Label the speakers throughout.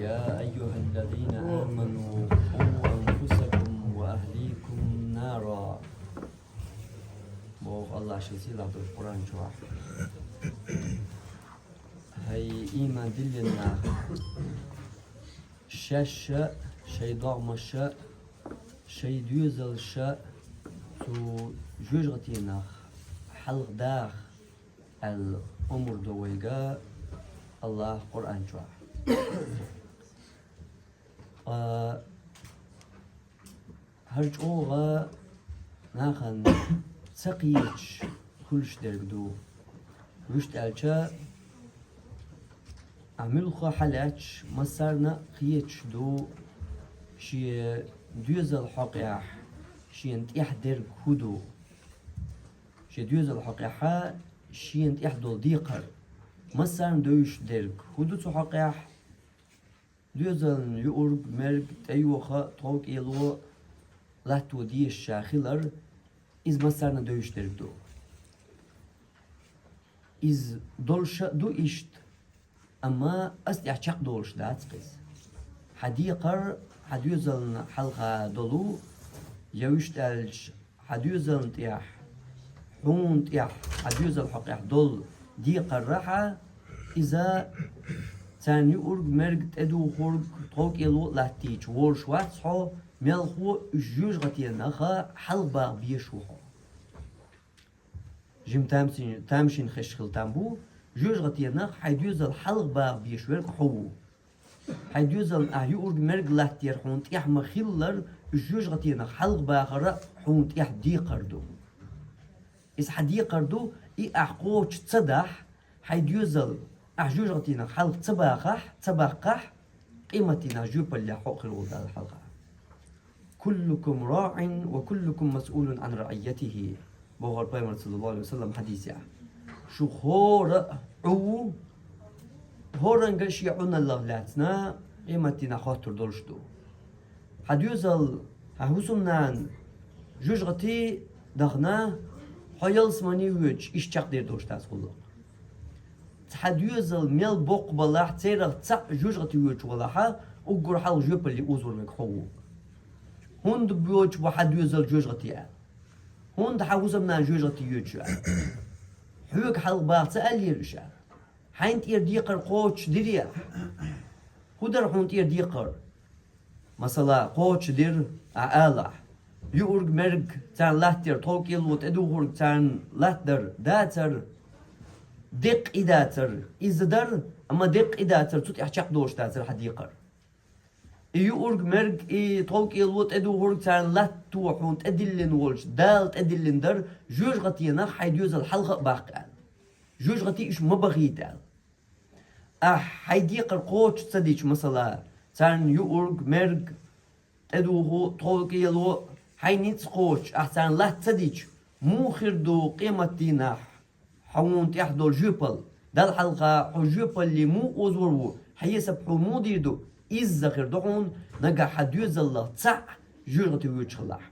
Speaker 1: يا أيها الذين آمنوا قوا أنفسكم وأهليكم نارا. بوغ الله شزيلا بالقرآن جوا هاي إيمان دلنا شاشة شي ضغمش شي دوزلش تو جوجغتينا حلق داخ الأمر دويقا الله قرآن جوا هرج اوغا ناخن سقيتش كلش درقدو وشت الچا عملخو حلاتش مسارنا خيتش دو شي دوز الحقيح شي انتيح درق هدو شي دوز الحقيحة شي انتيح دول ديقر مسارن دوش درق هدو تو حقيح دوزن يورج مرج تيوخا توك إلو لاتو دي الشاخلر إز مسارنا دوش درقدو إز دولش دو إشت أما أستيحشاق دولش داتقز حديقر حديوزن حلقة دولو يوشت الش حديوزن تيح حون تيح حديوزن حقيح دول ديقر راحة إذا تان يورج مرج تدو خورج توك إلو لاتيج ورش واتسحو ملخو جوج غتينا خا حلبا بيشوحو جيم تامشين خشخل تامبو جوج غتينا حيدوز الحلبا بيشورك حو حيدوز يورج مرج لاتير حون تيح مخيلر جوج غتينا حلبا خرا حون تيح دي قردو إس حدي قردو إي أحقوش تصدح حيدوزل أحجوج غتينا حلق تباقح قيمتنا جوب اللي حق الوضع الحلقة كلكم راع وكلكم مسؤول عن رعيته بوغر بايمر صلى الله عليه وسلم حديث يعني شو خور عو هورن قش يعون الله لاتنا قيمتنا خاطر دولشتو حديوزل هحوسمنان جوج غتي دغنا حيالس ماني ويج إيش دير دوشتاز خلق حديوزل ميل بوق بلاح تيرغ تسع جوجغتي ويج ولاحا وقر حال جوب اللي أوزور مك حوو هوند بيوج وحديوزل جوجغتي هوند حوزمنا جوجغتي يوج حوك حال باع تسأل يرشا حين تير ديقر قوش ديريا هودر هون تير ديقر مثلا قوش دير عالح يورج مرج تان لاتر توكيل وتدوهر تان لاتر داتر دق إداتر إزدر أما دق إداتر توت إحشاق دوش داتر حديقر يورج مرج توكيل وتدوهر تان لاتو حون تدلن ولش دال تدلن در جوج غتينا حيدوز الحلقة باقال جوج غتي إيش مبغيتال حيديقر قوش تصديش مثلا تان يورج مرج تدوهو توكيل حينيت قوش أحسن لا تصديش مو خردو قيمتنا حون تحضر جوبل دا الحلقة جوبل اللي مو أوزورو حيسب حمو ديردو إز خردوحون نجا حديوز الله تسع جوغتي ويتشخلاح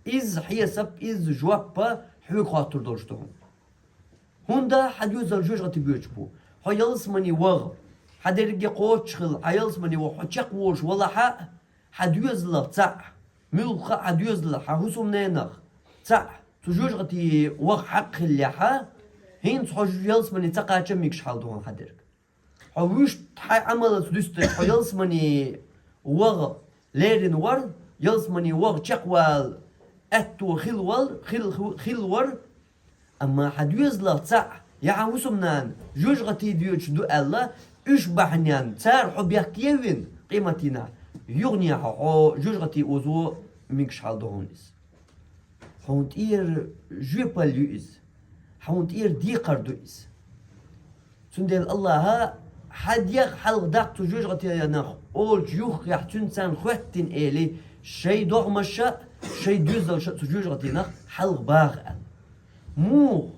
Speaker 1: إز حيسب إز جوابا حيو خاطر دورشتوهم هوندا حديوز الجوغتي بيوتشبو حيالس مني وغ حديرجي قوتشخل حيالس مني وحتشق ووش ولا حق حديوز الله تسع ملخ حديوز الله حوسم نينخ تسع تجوغتي وغ حق اللي هين تحوج يلس مني تقاچ ميكش حال دوان حدرك حوش حي عمل سدست يلس مني وغ ليرن ور يلس مني وغ چقوال اتو خلور اما حديوز لا تسع يعوسمنان جوجغتي ديوش دو الله اشبحنيان تار حبيك يوين قيمتنا يغني حو جوجغتي اوزو ميكش حال دوانيس هونت إير جوبال يوز هونت إير دي قردوز سندل الله ها حد يخ حلق داق تجوج غتي نخ أول جوخ يحتون سان خوتين إلي شي دغمشة شي دوزل تجوج غتي نخ حلق باغ مو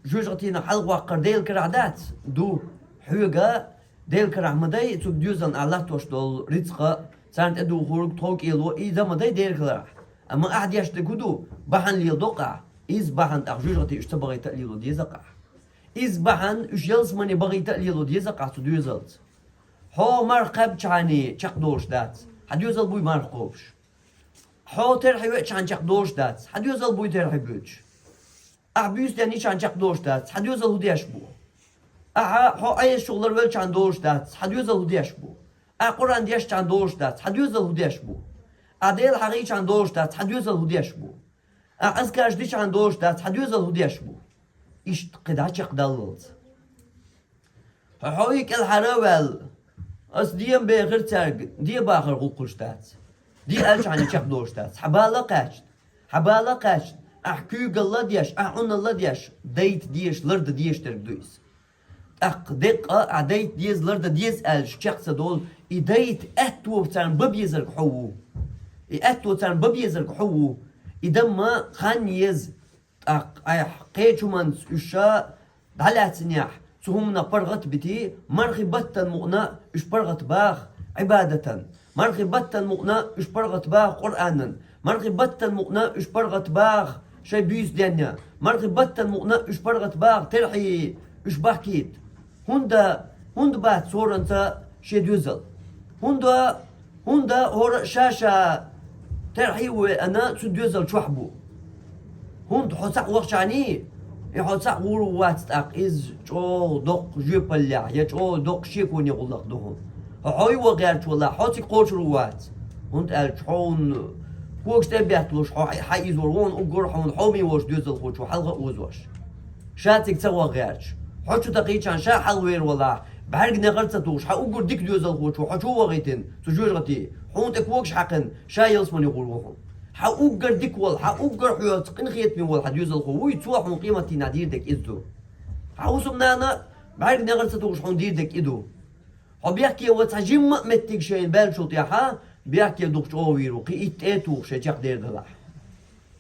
Speaker 1: جوج غتي نخ حلق وقر ديل كرعدات دو حوغا ديل كرع مداي تب دوزن الله توش دول رزقا سانت ادو خورق توك إلو إذا مداي ديل كرع أما أحد يشتكدو بحن لي دقع إز بحن أخجوجتي اشتبغي تقليلو دي زقع إز بحن إش يلس مني بغي تقليلو دي زقع تدو يزلت حو مرقب چانی چق دوش دات حد يوزل بوي مرقوش حو ترحي وقت عن چق دوش دات حد يوزل بوي ترحي بوش أعبيوس دانيش عن چق دوش دات حد يوزل هديش بو حو أي شغلر ولش عن دوش دات حد يوزل هديش بو قرآن ديش عن دوش دات حد يوزل هديش بو عديل حقيقي عن دوش دات حد يوزل هديش بو أذكرش ديش عن دوش دات حد يوزل هديش بو إيش قدع چق دلت حويك الحراول أس ديم بغير ترق دي باخر قوقش دات دي ألش عن چق دوش دات حبالة قاشت أحكي الله ديش أحون الله ديش ديت ديش لرد ديش ترق دويس دقة عديت ديز لرد ديز ألش شخص دول إديت أتو تان ببيزرق حوو أتو تان ببيزرق حوو إذا ما خان يز قيتشو من إشا دلعت سنياح سهمنا برغت بتي مرخي بطن مقنا إش برغت باخ عبادة مرخي بطن مقنا إش برغت باخ قرآنا مرخي بطن مقنا إش برغت باخ شي بيس دنيا مرخي بطن مقنا إش برغت باخ ترحي إش بحكيت هند بات صورنتا شي دوزل هند هور شاشة ترحي وأنا سدوزل شحبو هند حسق وقت عني يحسق وروات إز جو دق جيبلع يا جو دق شيكون يغلق دهون هاي وغيرت والله حاسي قوش روات هند الحون كوكس تبيتلوش حي يزورون وقر حون حومي وش دوزل خوش وحلقة وزوش شاتك سوا غيرش حشو دقيقة عن شا حلوير والله بعرق نغرت توش حقوقر ديك دوزل خوش وحشو وغيتن سجوج غتي حون تكوكش حقن شا يلسمن يقولوهم حقوقر ديك وال حقوقر حيوت قن خيت من وال حد يوزل خو ويتسوح من قيمتي نادير دك إزدو حوسم نانا بعرق نغرت توش حون دير دك إدو بيحكي وتعجم متك شين بالشوط ياها بيحكي دوكش اويرو قي اتو شجاق دير دلاح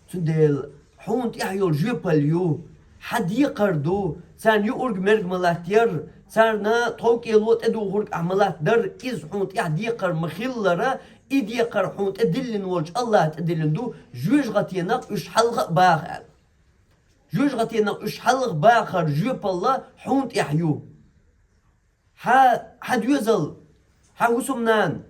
Speaker 1: تندل حونت يحيو الجيباليو حد يقردو سان يورق مرق ملاتير سارنا توك يلوت ادو خرق عملات در إز حونت يحد يقر مخلرة إد يقر حونت ادلن وجه الله تدلن دو جوج غتيناق اش حلق باخر جوج غتيناق اش حلق باخر جيبالله حونت يحيو حد يزل وسمنان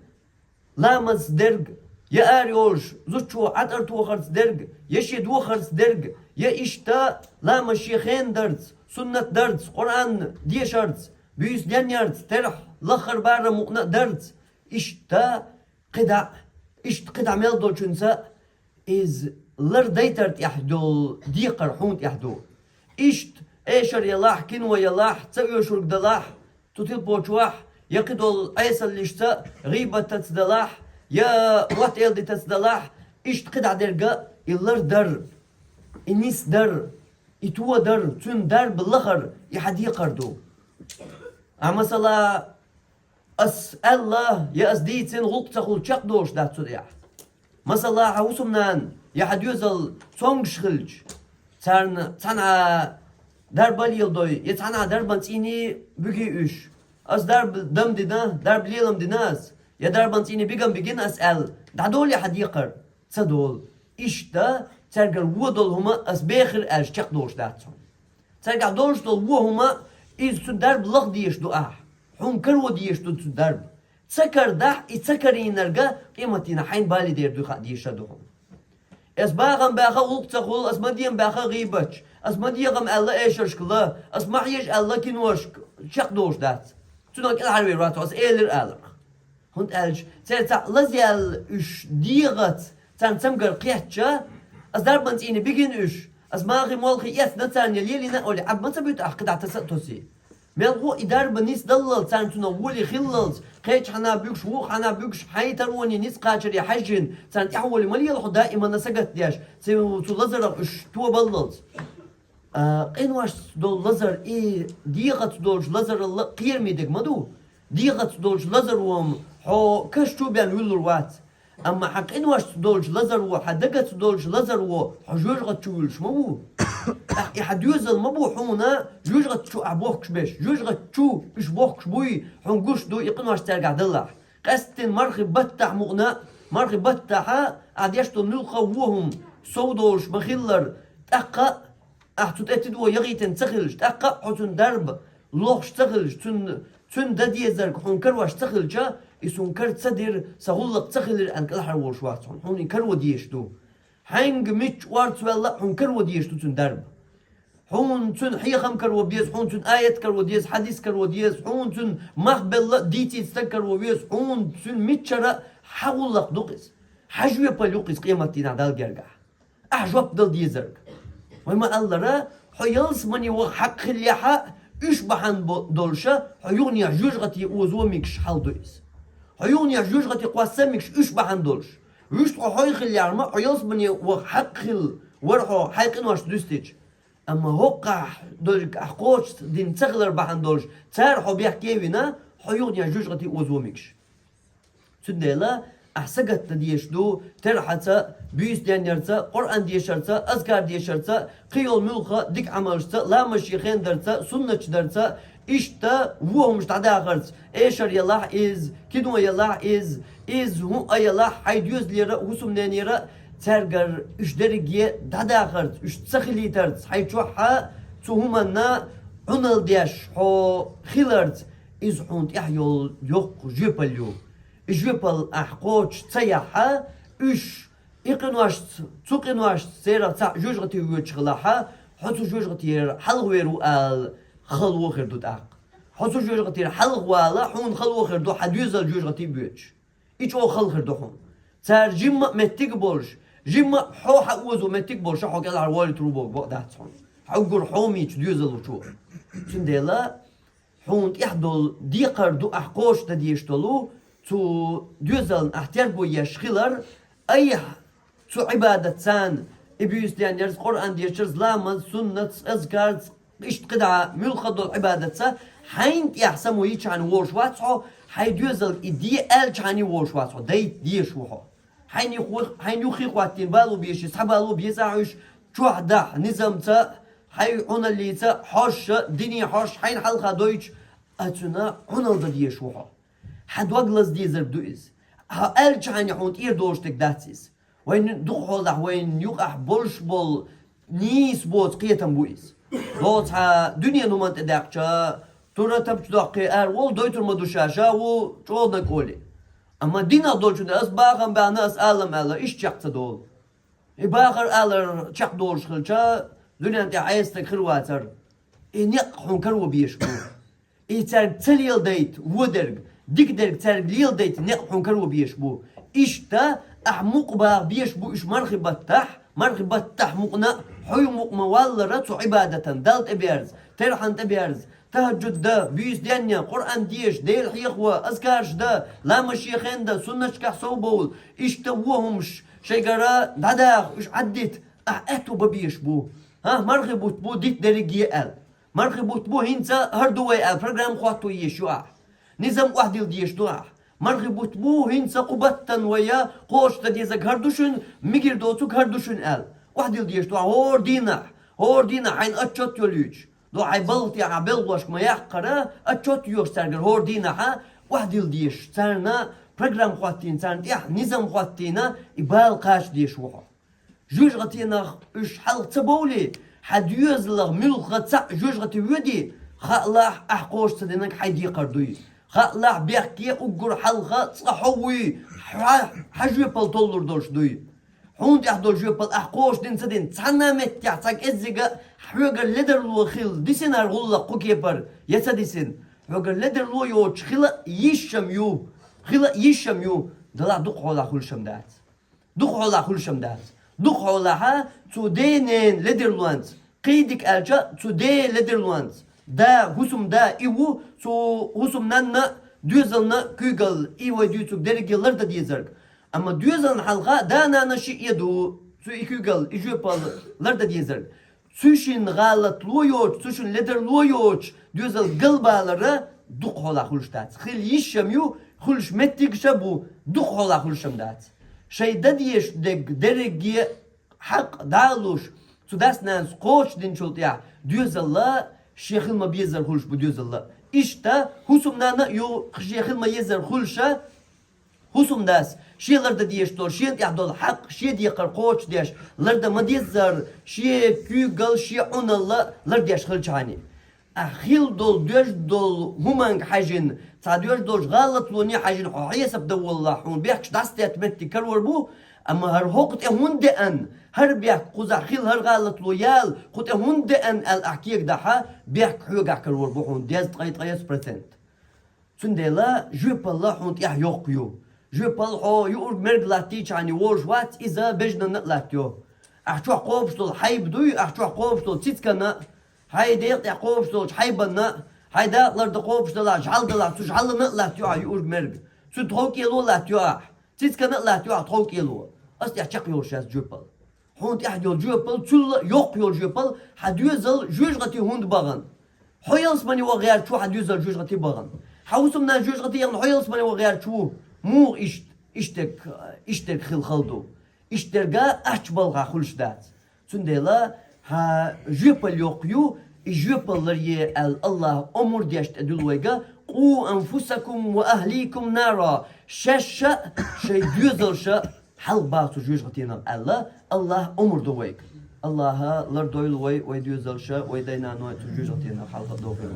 Speaker 1: لامز درج يا أريوش زوجو عطر تو خرز درج يشي دو خرز درج يا إشتا لام الشيخين درز سنة درز قرآن ديشرز بيس دنيارز ترح لخر بار مقنع درز إشتا قدع ميلدو چنسا إز لر ديترت يحدو ديقر حونت يحدو إشت إيشر يلاح كنو يلاح تسوي شرق دلاح تطيل بوشواح يقدول أيسل لشتا غيبة تتصدلاح يا وات إلدي تتصدلاح إشت قدع درقا إلر در إنيس در إتوا در تون در باللخر يحد يقردو مثلا أس الله يا أس ديتين غلق تخل شاق دوش دات سريع مثلا حوسمنان يحد يوزل صونغ شخلج تانا درب اليلدوي يتانا دربان تيني بيجي إيش أس درب دم دينا درب ليلم ديناس يا دربان تيني بيجن أسأل دعدول يحد يقر تدول إيش دا ترجع ودول هما أس بآخر أش شق دوش داتهم ترجع دوش دول وهما إذ تدرب لغ ديش دو حون كرو ديش دو تدرب تسكر دح يتسكرين نرجع قيمتنا حين بالي دير دو ديش دوهم أس باغم باخا غلق تقول أس مديم باخا غيبتش أس مديم الله إيشرش كلا أس محيش الله كنوش شق دوش دات تناك الحربي راتو أس إيلر ألق هند ألش ترتا لزيال إش ديغت تمقر قيحتشا أس دربان تيني بيجن إش أس ماغي مولخي يث نتان يليلي نقولي عب ما تبيت أحقد عتسأتوسي ملغو إدار بنيس دلل تان ولي خللز قيتش حنا بيكش ووخ حنا بيكش حي تروني نيس قاتشر يحجن تان تحولي مليا الخو دائما نسقت دياش تو لزر إش تو بللز قينواش دول لزر ديغت دولش لزر قير ميدك مدو ديغت دولش لزر وم حو كشتو بيان ويلر وات أما حق إنواش دولش لزر وحدقت دولش لزر وحجوج غتشويلش مبو يحد يوزل مبو حونا جوج غتشو أعبوخش بيش جوج غتشو إش بوخش بوي حون قوش دو يقنواش ترقع دلح قستن مرخي بتح مغنا مرخي بتحا عديشتو نلقى وهم سودولش مخلر تقا أحتو تأتدو يغيتن تخلش تقا حتن درب لوخش تخلش تن تون دا ديزر حون كروش تخلجا يسون كر تصدر سهولك تخلر أنك الحر وشواتهم حون كرو ديشتو هنگ ميتش وارتس والله حون كرو ديشتو تون درب حون تون حيخم كرو بيز حون تون آيات كرو ديز حديث كرو ديز حون تون مخبل ديتي تستكرو بيز حون تون ميتشرا حولك دوقس حجوة بلوقس قيمة تينا دال جرجع أحجوب دل ديزرق وما الله را حيلس مني وحق الليحة إيش بحن دولشة حيوني جوجغتي وزوميكش حال دويس حيوني جوجغتي قواسميكش إيش بحن دولش ويش حي خلي عرما حيلس مني وحق خل ورحو حيقين واش دوستيج أما هوقع دولك أحقوش دين تغلر بحن دولش تارحو بيحكي بينا حيوني جوجغتي وزوميكش تديلا أحسقت ديشدو ترحتا بيس ديانيرتا قرآن ديشرتا أذكار ديشرتا قيول ملخا ديك عملشتا لا مشيخين درتا سنة درتا إشتا وهم مشتعدا غرت إيشر يلاح إز كدو يلاح إز هم يلاح حيديوز ليرا وسم نانيرا ترجر إش درجية دادا غرت إش تسخلي ترت حيتوحا تهمنا عنال ديش حو خيلرت إز حونت إحيول يوق جيباليو جبل أحقوش تسيحها إيش إقنواش تقنواش سيرة تاع جوجغتي ويتشغلها حتى جوجغتي حلويرو ال خلو خير دو داق حتى جوجغتي حلوالا حون خلو خير دو حديوزل جوجغتي بيتش إيش أو خل خير دو حون تار جيما متيك بولش جيما حو حقوزو متيك بولش حو كلا عوالي تروبو بقدات حون حقور حومي تديوزل وشو سندلا حون يحدل ديقر دو أحقوش تديشتلو تو دوزلن احتياج بو يشخيلر اي تو عبادة سان ابيوس ديان يرز قرآن ديشرز لامن سنة اذكار اشت قدعة ملخضو العبادة سا حين يحسمو يش عن ووش واتحو حي دوزل ادي الش عني ووش واتحو ديش وحو حين يخيق واتين بالو بيش يسحبالو بيساعش شوح دح نظام تا حي عنا اللي تا حوش ديني حوش حين حلقة دويش اتنا عنا ديش وحو حد وقلز ديزر دويز ها ألش عن يحونت إير دوشتك داتسيس وين دخوله وين يقح بولش بول نيس بوت قيتم بويز دوت ها دنيا نمانت داقشا تورا تبش داقي وول دويتر مدوشاشا و جولنا كولي أما دينا دولشون أس باغم بانا أس ألم ألا إيش جاقت دول باغر ألر جاق دولش خلشا دنيا انت عايزتك خلواتر إنيق حون كرو بيشكو إيتر تليل ديت ودرق ديك درك تارك ليل ديت نقحون كرو بيشبو إشتا أحمق با بيشبو إش مرخي بتح مقنا حي مقما والله رتو عبادة دالت أبيرز ترحن تبيرز تهجد دا بيس ديانيا قرآن ديش ديل حيخوا أذكارش دا لا مشيخين دا سنش كحسو بول إشتا وهمش شيقرا داداخ إش عدت أحتو ببيشبو ها مرخي بوتبو ديت دريجي أل مرخي بوتبو هنسا هردوي أل برنامج خواتو يشوع نظام واحد يلديش دوح مرغبوت بو هنسا قبطن ويا قوش تديزك هردوشن ميجر دوتوك هردوشن ال واحد يلديش دوح هور دينا حين اتشوت يوليج دو حي بلطي عبلوش ما يحقرا اتشوت يوش سرقر هور دينا ها واحد يلديش سارنا برنامج خواتين سارنا يح نظام خواتينا يبال قاش ديش وحو جوج غتينا اش حلق تبولي حد يوزلغ ملغة تسع جوج غتي ودي خلاح احقوش تدينك حيدي قردوي خلاح بيحكي أقول حلقة صحوي حجوي بالطولر دوش دوي حون تحضر جوي بالأحقوش دين سدين تسانا مت يحتاج إزجا حوجر لدر لو خيل ديسين أرغول قوكيبر يسديسين حوجر لدر لو يوش خلا يشم يو دلا دق حولا خل شمدات دق حولا تودينين لدر لوانز قيدك أرجع تودي لدر لوانز دا husum da iwu so husum nanna düzelna kügel iwa dütük dergiler da diyezerk ama düzelna halga da nana şi yedu so ikügel ijüpalar da diyezerk suşin galat loyoç suşin leder loyoç düzel galbalara duk hola hulştat khil yişem yu hulş mettik şabu duk hola hulşamdat şey da diyeş dergi hak daluş sudasnan skoç din çult ya düzella شيخ ما بيزر خلش بديوز الله إشتا حسم نانا يو شيخ ما يزر خلشة حسم ناس شي لرد ديش دول شي يعدل حق شي دي قرقوش ديش لرد ما ديزر شي كيغل شي عون الله لرد ديش خلش عني أخيل دول دوش دول همان حاجن تعديوش دوش غلط لوني حاجن حيسب دو والله حون بيحكش داستي أتمتي كرور بو أما هر هوقت هون دأن هر بيحك قوزا خيل هر غلط لويال قوت هون دأن الأحكيك دحا بيحك حيوغا كرور بو حون ديز تغيس برسنت سندلا جو بالله حون تيح يوقيو جو بالله يور مرد لاتيش عني ووش وات إذا بجنا نقلاتيو أحشو قوبشتو حيب دوي أحشو قوبشتو تيتكنا هاي ديت قوبشتو حيبنا هاي دا لرد قوبشتو لا شحال دلا تو شحال نقلاتيو يور مرد تو تروكيلو لاتيو تيتكنا نقلاتيو تروكيلو أستي أحشق يورشاس جوبل هون تيح يور جوبل تول يوقيو جوبل حديوزل جوج غتي هوند باغن حيلس ماني وغير شو حديوزل جوج غتي باغن حوسمنا جوج غتي يعني حيلس ماني وغير شو مو اشتك خل خلدو اشترقا أحبالغا خلش دات سندلا ها جوبل يوقيو جوبل لري الله أمور ديشت أدلويقا قو أنفسكم وأهليكم نارا شاشا شي ديوزلشا حل باسو جوج غتينا الله أمور دويق الله لردويل وي ديوزلشا وي دينا نوي جوج غتينا حل دويق